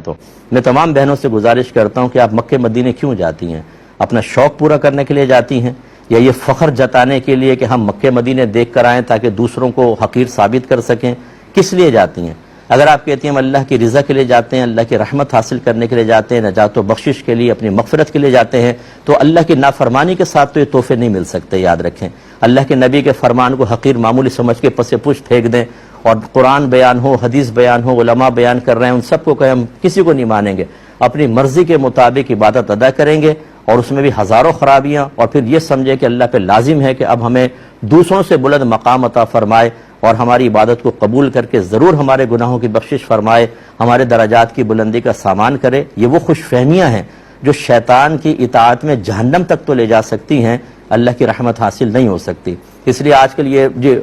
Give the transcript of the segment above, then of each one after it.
تو میں تمام بہنوں سے گزارش کرتا ہوں کہ آپ مکہ مدینے کیوں جاتی ہیں؟ اپنا شوق پورا کرنے کے لیے جاتی ہیں یا یہ فخر جتانے کے لیے کہ ہم مکہ مدینے دیکھ کر آئیں تاکہ دوسروں کو حقیر ثابت کر سکیں؟ کس لیے جاتی ہیں؟ اگر آپ کہتی ہیں ہم اللہ کی رضا کے لیے جاتے ہیں، اللہ کی رحمت حاصل کرنے کے لیے جاتے ہیں، نجات و بخشش کے لیے، اپنی مغفرت کے لیے جاتے ہیں، تو اللہ کی نافرمانی کے ساتھ تو یہ تحفے نہیں مل سکتے، یاد رکھیں۔ اللہ کے نبی کے فرمان کو حقیر معمولی سمجھ کے پس پشت پھینک دیں، اور قرآن بیان ہو، حدیث بیان ہو، علماء بیان کر رہے ہیں، ان سب کو کہیں ہم کسی کو نہیں مانیں گے، اپنی مرضی کے مطابق عبادت ادا کریں گے، اور اس میں بھی ہزاروں خرابیاں، اور پھر یہ سمجھے کہ اللہ پہ لازم ہے کہ اب ہمیں دوسروں سے بلند مقام عطا فرمائے اور ہماری عبادت کو قبول کر کے ضرور ہمارے گناہوں کی بخشش فرمائے، ہمارے درجات کی بلندی کا سامان کرے۔ یہ وہ خوش فہمیاں ہیں جو شیطان کی اطاعت میں جہنم تک تو لے جا سکتی ہیں، اللہ کی رحمت حاصل نہیں ہو سکتی۔ اس لیے آج کل یہ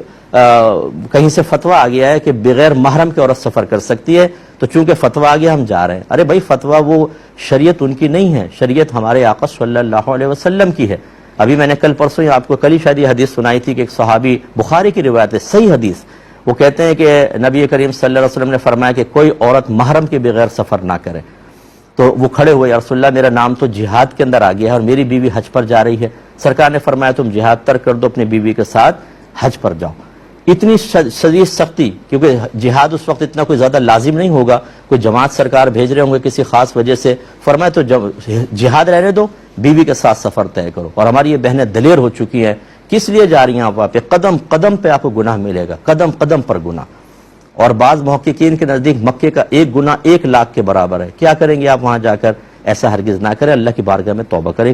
کہیں سے فتویٰ آ گیا ہے کہ بغیر محرم کے عورت سفر کر سکتی ہے، تو چونکہ فتویٰ آ گیا ہم جا رہے ہیں۔ ارے بھائی، فتویٰ وہ شریعت ان کی نہیں ہے، شریعت ہمارے آقا صلی اللہ علیہ وسلم کی ہے۔ ابھی میں نے کل پرسوں ہی آپ کو کل ہی شاید یہ حدیث سنائی تھی کہ ایک صحابی، بخاری کی روایت ہے، صحیح حدیث، وہ کہتے ہیں کہ نبی کریم صلی اللہ علیہ وسلم نے فرمایا کہ کوئی عورت محرم کے بغیر سفر نہ کرے۔ تو وہ کھڑے ہوئے، یا رسول اللہ میرا نام تو جہاد کے اندر آ گیا ہے اور میری بیوی حج پر جا رہی ہے۔ سرکار نے فرمایا تم جہاد ترک کر دو، اپنی بیوی کے ساتھ حج پر جاؤ۔ اتنی شدید سختی، کیونکہ جہاد اس وقت اتنا کوئی زیادہ لازم نہیں ہوگا، کوئی جماعت سرکار بھیج رہے ہوں گے کسی خاص وجہ سے، فرمایا تو جہاد رہنے دو، بیوی کے ساتھ سفر طے کرو۔ اور ہماری یہ بہنیں دلیر ہو چکی ہیں، کس لیے جا رہی ہیں آپ وہاں پہ؟ قدم قدم پہ آپ کو گناہ ملے گا، قدم قدم پر گناہ۔ اور بعض محققین کے نزدیک مکے کا ایک گناہ 1 لاکھ کے برابر ہے۔ کیا کریں گے آپ وہاں جا کر؟ ایسا ہرگز نہ کریں، اللہ کی بارگاہ میں توبہ کریں۔